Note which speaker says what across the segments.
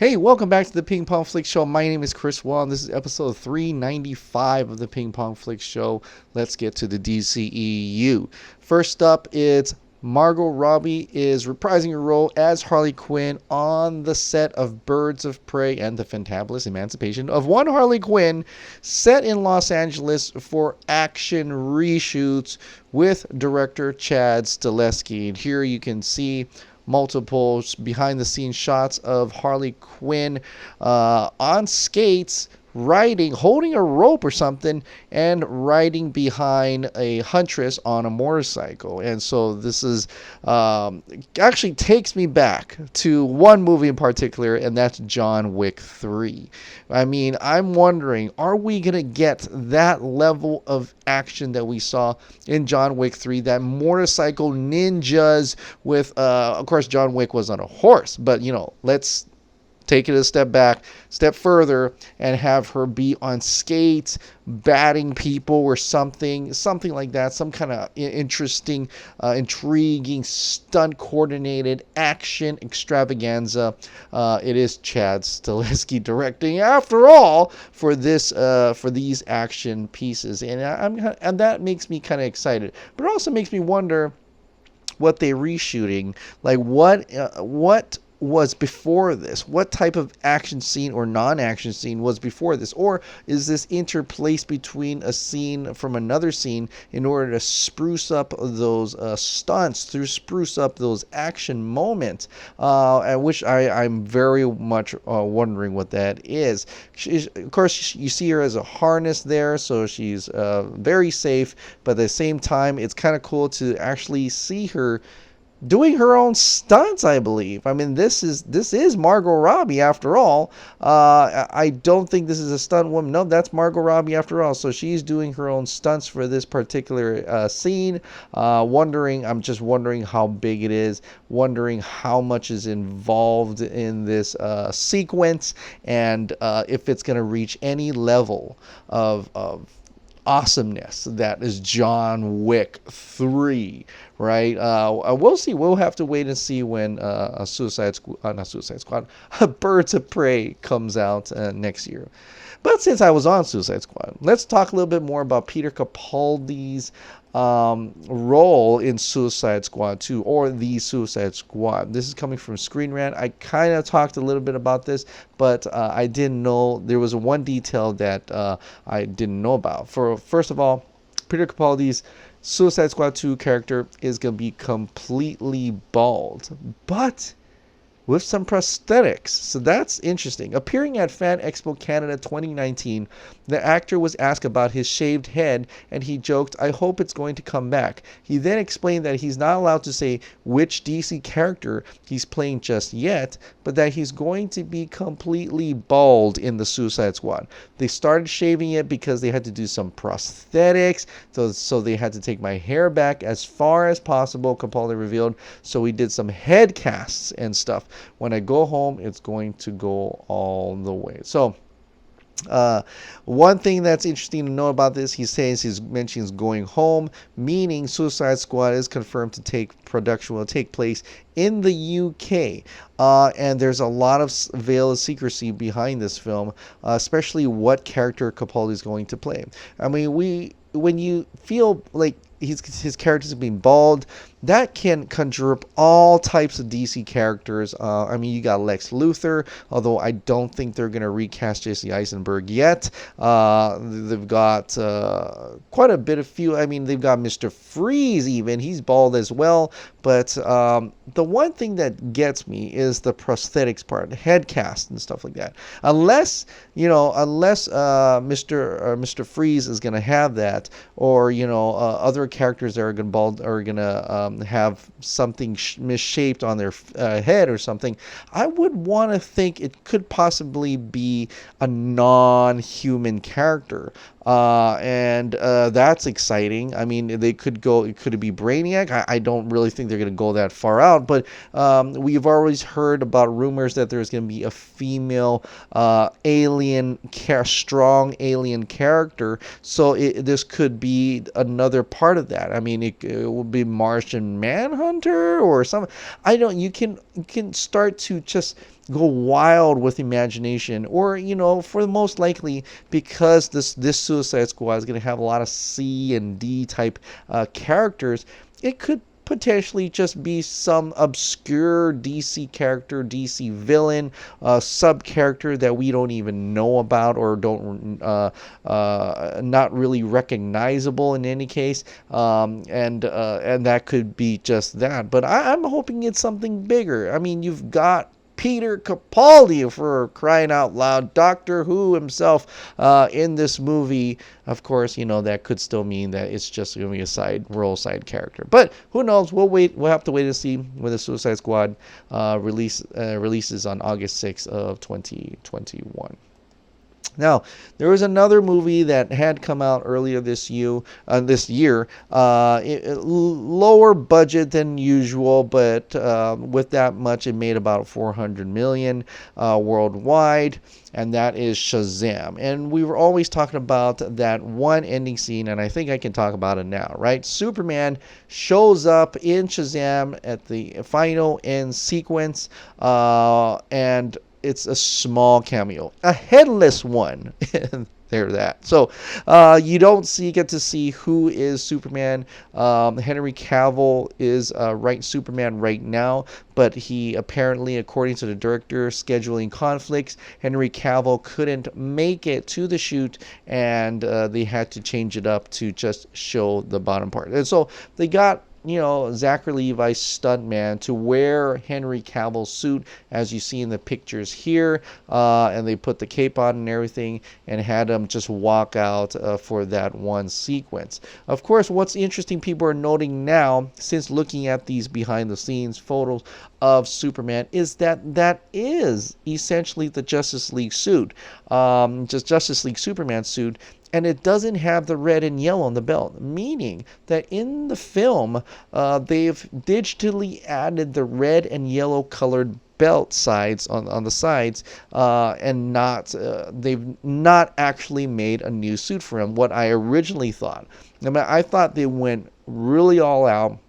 Speaker 1: Hey, welcome back to the Ping Pong Flix Show. My name is Chris Wong. This is episode 395 of the Ping Pong Flix Show. Let's get to the DCEU. First up, it's Margot Robbie is reprising her role as Harley Quinn on the set of Birds of Prey and the Fantabulous Emancipation of One Harley Quinn, set in Los Angeles for action reshoots with director Chad Stahleski. And here you can see multiple behind the scenes shots of Harley Quinn on skates, riding, holding a rope or something, and riding behind a huntress on a motorcycle. And so this is actually takes me back to one movie in particular, and that's John Wick 3. I mean, I'm wondering, are we going to get that level of action that we saw in John Wick 3, that motorcycle ninjas with, of course, John Wick was on a horse, but, let's take it a step further, and have her be on skates, batting people or something like that. Some kind of interesting, intriguing, stunt coordinated action extravaganza. It is Chad Stahleski directing, after all, for these action pieces, and that makes me kind of excited. But it also makes me wonder what they're reshooting, like what was before this. What type of action scene or non-action scene was before this? Or is this interplaced between a scene from another scene in order to spruce up those stunts, to spruce up those action moments? I'm very much wondering what that is. Of course, you see her as a harness there, so she's very safe, but at the same time, it's kind of cool to actually see her doing her own stunts, I believe. I mean, this is Margot Robbie after all. I don't think this is a stunt woman. No, that's Margot Robbie after all. So she's doing her own stunts for this particular scene. I'm just wondering how big it is, wondering how much is involved in this sequence, and if it's going to reach any level of awesomeness that is John Wick 3, right? We'll see. We'll have to wait and see when Birds of Prey comes out next year. But since I was on Suicide Squad, let's talk a little bit more about Peter Capaldi's role in Suicide Squad 2, or the Suicide Squad. This is coming from Screen Rant. I kind of talked a little bit about this, but I didn't know there was one detail that I didn't know about. First of all, Peter Capaldi's Suicide Squad 2 character is going to be completely bald, but with some prosthetics. So that's interesting. Appearing at Fan Expo Canada 2019, the actor was asked about his shaved head, and he joked, "I hope it's going to come back." He then explained that he's not allowed to say which DC character he's playing just yet, but that he's going to be completely bald in the Suicide Squad. They started shaving it because they had to do some prosthetics, so they had to take my hair back as far as possible, Capaldi revealed. So we did some head casts and stuff. When I go home, it's going to go all the way. So one thing that's interesting to know about this, he mentions going home, meaning Suicide Squad is confirmed to production will take place in the UK. And there's a lot of veil of secrecy behind this film, especially what character Capaldi is going to play. I mean, when you feel like his characters being bald, that can conjure up all types of DC characters. I mean, you got Lex Luthor, although I don't think they're going to recast Jesse Eisenberg yet. They've got quite a bit of they've got Mr. Freeze even. He's bald as well. But the one thing that gets me is the prosthetics part, head cast and stuff like that. Unless Mr. Freeze is going to have that, or other characters that are going to have something misshaped on their head or something, I would want to think it could possibly be a non-human character. And that's exciting. I mean, could it be Brainiac? I don't really think they're going to go that far out, but we've always heard about rumors that there's going to be a female strong alien character, so this could be another part of that. I mean, it would be Martian Manhunter or something. You can start to just go wild with imagination, or for the most likely, because this Suicide Squad is going to have a lot of C and D type characters, it could potentially just be some obscure DC character, DC villain, sub character that we don't even know about, or don't not really recognizable in any case, and that could be just that. But I'm hoping it's something bigger. I mean, you've got Peter Capaldi, for crying out loud, Doctor Who himself, in this movie. Of course, that could still mean that it's just going to be a side character. But who knows? We'll wait. We'll have to wait and see when the Suicide Squad releases on August 6th of 2021. Now, there was another movie that had come out earlier this year. Lower budget than usual, but with that much, it made about $400 million worldwide, and that is SHAZAM. And we were always talking about that one ending scene, and I think I can talk about it now, right? Superman shows up in SHAZAM at the final end sequence, and it's a small cameo, a headless one. There, that. So you don't get to see who is Superman. Henry Cavill is Superman right now, but he apparently, according to the director, scheduling conflicts, Henry Cavill couldn't make it to the shoot, and they had to change it up to just show the bottom part. And so they got Zachary Levi, stuntman, to wear Henry Cavill's suit, as you see in the pictures here, and they put the cape on and everything, and had him just walk out for that one sequence. Of course, what's interesting, people are noting now, since looking at these behind-the-scenes photos of Superman, is that is essentially the Justice League suit, just Justice League Superman suit. And it doesn't have the red and yellow on the belt, meaning that in the film, they've digitally added the red and yellow colored belt sides on the sides, and they've not actually made a new suit for him. What I originally thought. I thought they went really all out,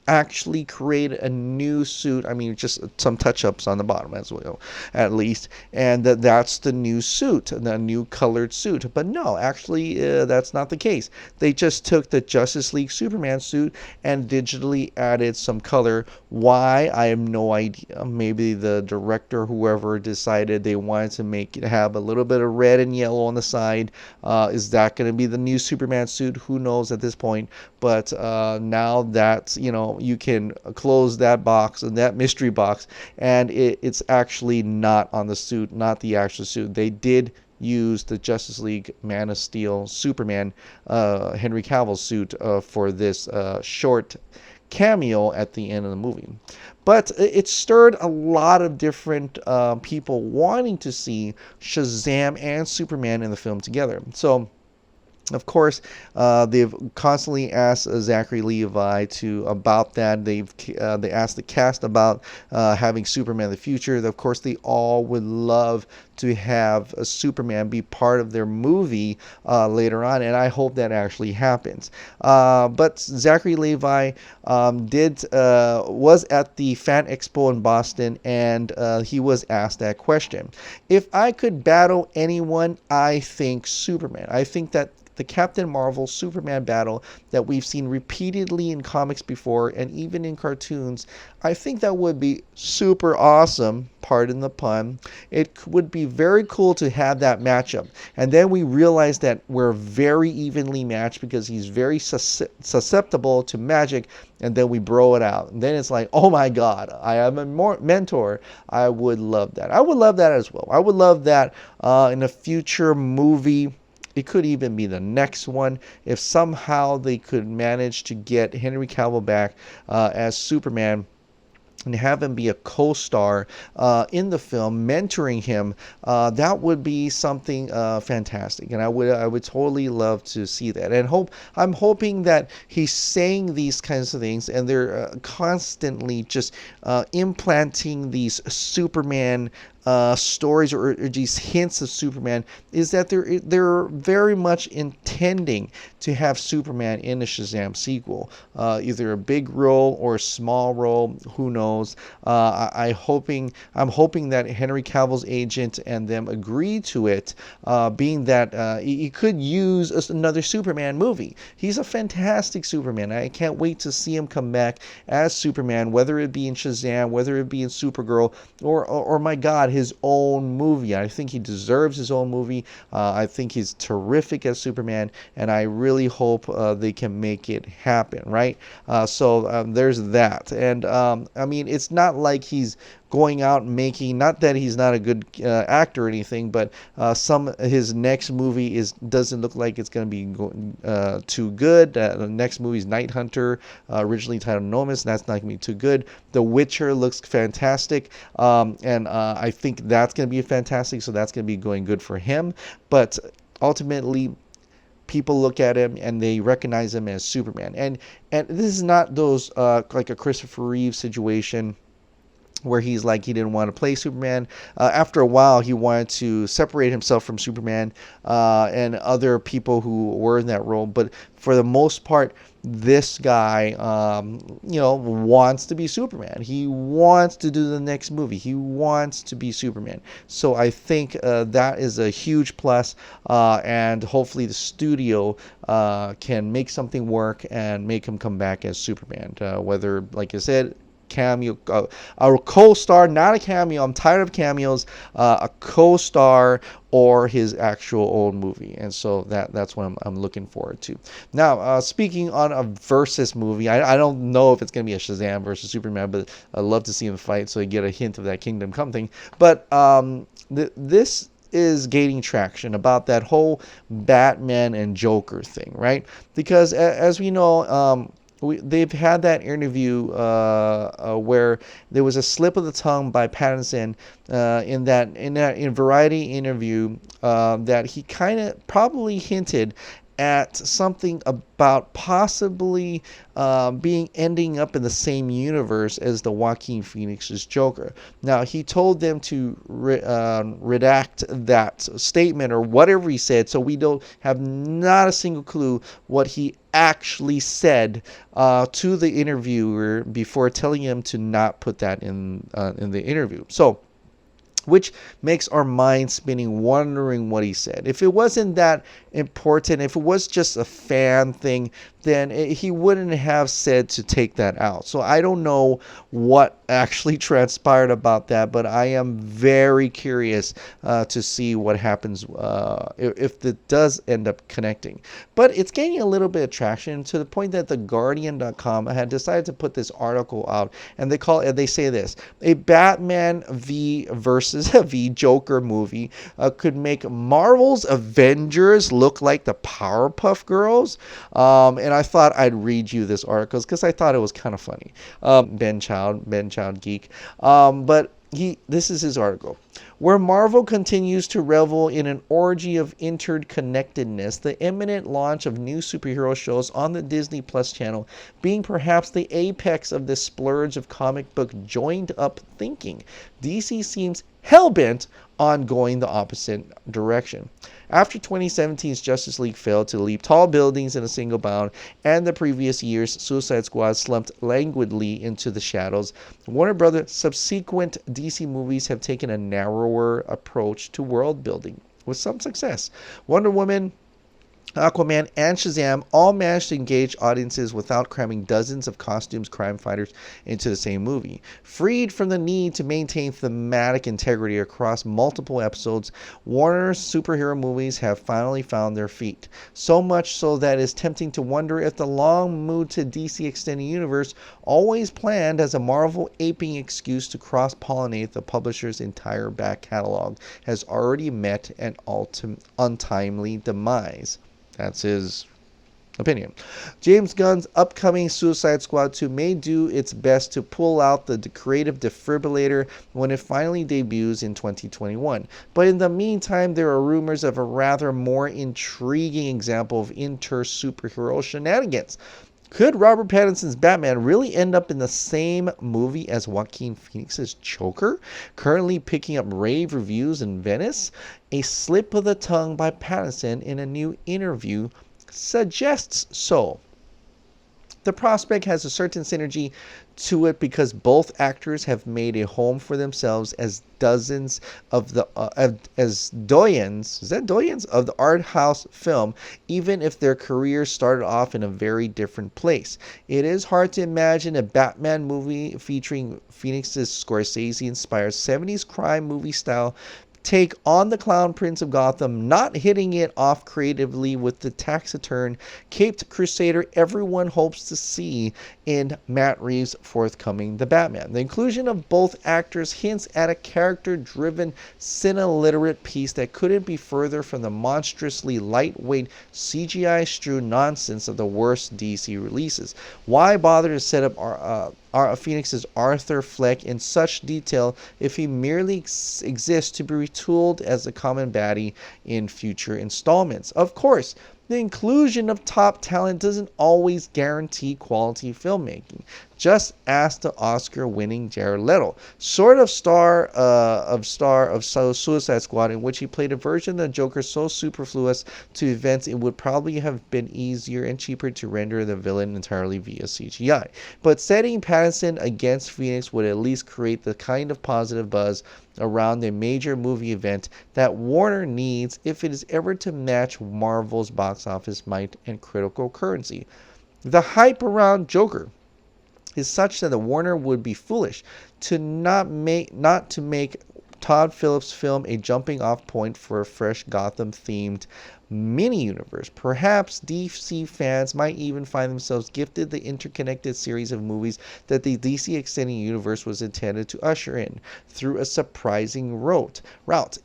Speaker 1: actually create a new suit. I mean, just some touch-ups on the bottom as well, at least, and that's the new suit, the new colored suit. But no, actually, that's not the case. They just took the Justice League Superman suit and digitally added some color. Why? I have no idea. Maybe the director, whoever, decided they wanted to have a little bit of red and yellow on the side. Is that going to be the new Superman suit? Who knows at this point? But now that you can close that box, and that mystery box, and it's actually not on the suit, not the actual suit. They did use the Justice League Man of Steel Superman Henry Cavill suit for this short cameo at the end of the movie. But it stirred a lot of different people wanting to see Shazam and Superman in the film together. So of course, they've constantly asked Zachary Levi about that. They asked the cast about having Superman in the future. Of course, they all would love to have a Superman be part of their movie later on, and I hope that actually happens. But Zachary Levi was at the Fan Expo in Boston, and he was asked that question. If I could battle anyone, I think Superman. I think that the Captain Marvel Superman battle that we've seen repeatedly in comics before, and even in cartoons, I think that would be super awesome, pardon the pun. It would be very cool to have that matchup. And then we realize that we're very evenly matched because he's very susceptible to magic, and then we bro it out. And then it's like, oh my God, I am a mentor. I would love that. I would love that as well. I would love that in a future movie. It could even be the next one if somehow they could manage to get Henry Cavill back as Superman and have him be a co-star in the film, mentoring him. That would be something fantastic, and I would totally love to see that. And I'm hoping that he's saying these kinds of things, and they're constantly just implanting these Superman stories or these hints of Superman is that they're very much intending to have Superman in the Shazam sequel, either a big role or a small role. Who knows? I'm hoping that Henry Cavill's agent and them agree to it, being that he could use another Superman movie. He's a fantastic Superman. I can't wait to see him come back as Superman, whether it be in Shazam, whether it be in Supergirl, or my God, his own movie. I think he deserves his own movie. I think he's terrific as Superman, and I really hope they can make it happen, right? So there's that. And I mean, it's not like he's going out and making, not that he's not a good actor or anything, but his next movie doesn't look like it's going to be too good. The next movie is Night Hunter, originally titled Nomis, and that's not going to be too good. The Witcher looks fantastic, and I think that's going to be fantastic, so that's going to be going good for him. But ultimately, people look at him and they recognize him as Superman. And this is not those like a Christopher Reeve situation where he's like he didn't want to play Superman. After a while, he wanted to separate himself from Superman and other people who were in that role. But for the most part, this guy, wants to be Superman. He wants to do the next movie. He wants to be Superman. So I think that is a huge plus, and hopefully the studio can make something work and make him come back as Superman. Whether, like I said, cameo, a co-star, not a cameo. I'm tired of cameos. A co-star or his actual old movie, and so that's what I'm looking forward to. Now, speaking on a versus movie, I don't know if it's gonna be a Shazam versus Superman, but I'd love to see him fight, so you get a hint of that Kingdom Come thing. But this is gaining traction about that whole Batman and Joker thing, right? Because as we know, they've had that interview where there was a slip of the tongue by Pattinson in Variety interview that he kind of probably hinted at something about possibly ending up in the same universe as the Joaquin Phoenix's Joker. Now, he told them to redact that statement or whatever he said, so we don't have not a single clue what he actually said to the interviewer before telling him to not put that in the interview. So, which makes our mind spinning, wondering what he said. If it wasn't that important, if it was just a fan thing, then he wouldn't have said to take that out. So I don't know what actually transpired about that, but I am very curious to see what happens if it does end up connecting. But it's gaining a little bit of traction to the point that TheGuardian.com had decided to put this article out, and they say this: a Batman versus V Joker movie could make Marvel's Avengers look like the Powerpuff Girls. And I thought I'd read you this article because I thought it was kind of funny. Ben Child Geek. But this is his article. Where Marvel continues to revel in an orgy of interconnectedness, the imminent launch of new superhero shows on the Disney Plus channel being perhaps the apex of this splurge of comic book joined-up thinking, DC seems hell-bent on going the opposite direction. After 2017's Justice League failed to leap tall buildings in a single bound, and the previous year's Suicide Squad slumped languidly into the shadows, Warner Brothers' subsequent DC movies have taken a narrower approach to world building, with some success. Wonder Woman, Aquaman, and Shazam all managed to engage audiences without cramming dozens of costumes crime fighters into the same movie. Freed from the need to maintain thematic integrity across multiple episodes, Warner's superhero movies have finally found their feet. So much so that it's tempting to wonder if the long-mooted DC Extended Universe, always planned as a Marvel aping excuse to cross-pollinate the publisher's entire back catalog, has already met an untimely demise. That's his opinion. James Gunn's upcoming Suicide Squad 2 may do its best to pull out the creative defibrillator when it finally debuts in 2021. But in the meantime, there are rumors of a rather more intriguing example of inter-superhero shenanigans. Could Robert Pattinson's Batman really end up in the same movie as Joaquin Phoenix's Joker, currently picking up rave reviews in Venice? A slip of the tongue by Pattinson in a new interview suggests so. The prospect has a certain synergy to it because both actors have made a home for themselves as dozens of the as doyens, is that doyens of the art house film, even if their careers started off in a very different place. It is hard to imagine a Batman movie featuring Phoenix's Scorsese-inspired 70s crime movie style take on the Clown Prince of Gotham, not hitting it off creatively with the taciturn caped crusader everyone hopes to see in Matt Reeves' forthcoming The Batman. The inclusion of both actors hints at a character-driven, cine-literate piece that couldn't be further from the monstrously lightweight, CGI-strewn nonsense of the worst DC releases. Why bother to set up Phoenix's Arthur Fleck in such detail if he merely exists to be retooled as a common baddie in future installments? Of course, the inclusion of top talent doesn't always guarantee quality filmmaking. Just ask the Oscar-winning Jared Leto, sort of star of Suicide Squad, in which he played a version of the Joker so superfluous to events it would probably have been easier and cheaper to render the villain entirely via CGI. But setting Pattinson against Phoenix would at least create the kind of positive buzz around a major movie event that Warner needs if it is ever to match Marvel's box office might and critical currency. The hype around Joker is such that the Warner would be foolish to not to make Todd Phillips' film a jumping off point for a fresh Gotham-themed mini-universe. Perhaps DC fans might even find themselves gifted the interconnected series of movies that the DC Extended Universe was intended to usher in through a surprising route.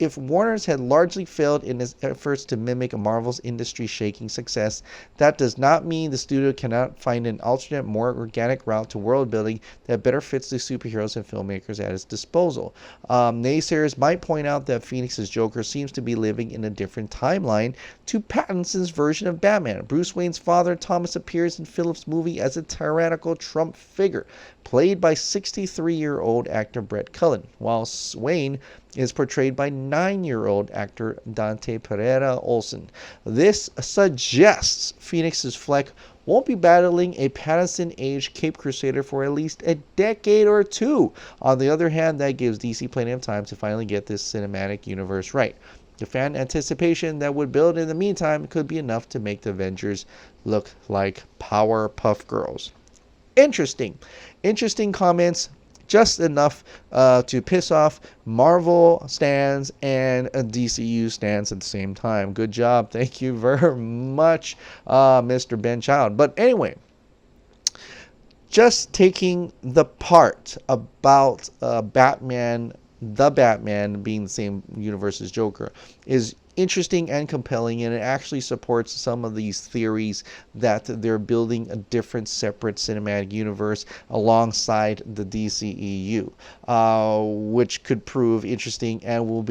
Speaker 1: If Warner's had largely failed in its efforts to mimic Marvel's industry-shaking success, that does not mean the studio cannot find an alternate, more organic route to world building that better fits the superheroes and filmmakers at its disposal. Naysayers might point out that Phoenix's Joker seems to be living in a different timeline to Pattinson's version of Batman. Bruce Wayne's father, Thomas, appears in Phillips' movie as a tyrannical Trump figure, played by 63-year-old actor Brett Cullen, while Wayne is portrayed by 9-year-old actor Dante Pereira Olsen. This suggests Phoenix's Fleck won't be battling a Pattinson-aged Cape Crusader for at least a decade or two. On the other hand, that gives DC plenty of time to finally get this cinematic universe right. The fan anticipation that would build in the meantime could be enough to make the Avengers look like Powerpuff Girls. Interesting comments. Just enough to piss off Marvel stans and DCU stans at the same time. Good job. Thank you very much, Mr. Ben Child. But anyway, just taking the part about Batman, the Batman being the same universe as Joker, is interesting and compelling, and it actually supports some of these theories that they're building a different separate cinematic universe alongside the DCEU, which could prove interesting and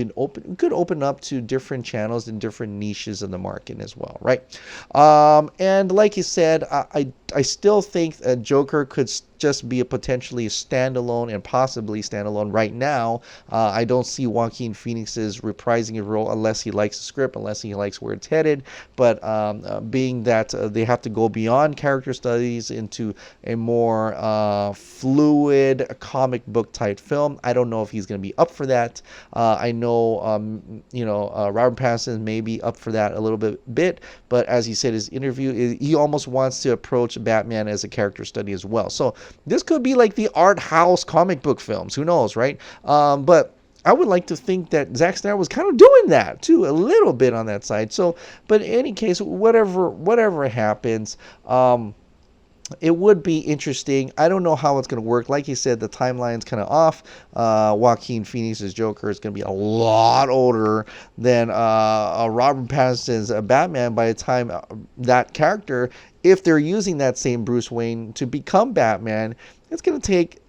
Speaker 1: could open up to different channels and different niches of the market as well, right? And like you said, I still think Joker could just be a potentially standalone and possibly standalone right now. I don't see Joaquin Phoenix's reprising a role unless he likes the script, unless he likes where it's headed. But being that they have to go beyond character studies into a more fluid comic book type film, I don't know if he's going to be up for that. I know, Robert Pattinson may be up for that a little bit, but as he said in his interview, he almost wants to approach Batman as a character study as well. So this could be like the art house comic book films. Who knows, right? But I would like to think that Zack Snyder was kind of doing that too, a little bit on that side. So, but in any case, whatever happens, it would be interesting. I don't know how it's going to work. Like you said, the timeline's kind of off. Joaquin Phoenix's Joker is going to be a lot older than Robert Pattinson's Batman by the time that character, if they're using that same Bruce Wayne to become Batman, it's going to take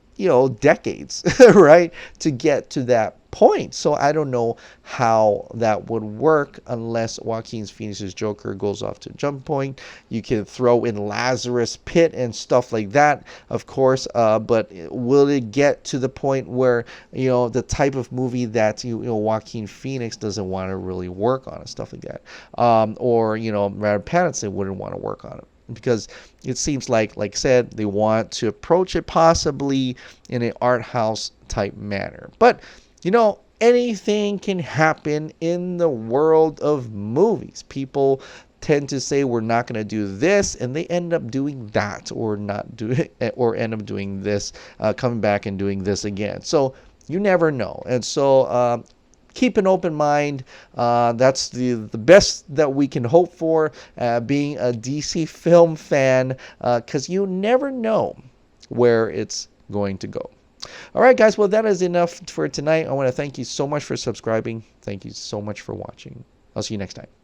Speaker 1: decades, right, to get to that point. So I don't know how that would work unless Joaquin Phoenix's Joker goes off to a jump point. You can throw in Lazarus Pit and stuff like that, of course, but will it get to the point where the type of movie that Joaquin Phoenix doesn't want to really work on and stuff like that, or Robert Pattinson wouldn't want to work on it? Because it seems like I said, they want to approach it possibly in an art house type manner. But anything can happen in the world of movies. People tend to say we're not going to do this, and they end up doing that, or not do it, or end up doing this, coming back and doing this again. So you never know. And so keep an open mind. That's the best that we can hope for, being a DC film fan, because you never know where it's going to go. All right, guys. Well, that is enough for tonight. I want to thank you so much for subscribing. Thank you so much for watching. I'll see you next time.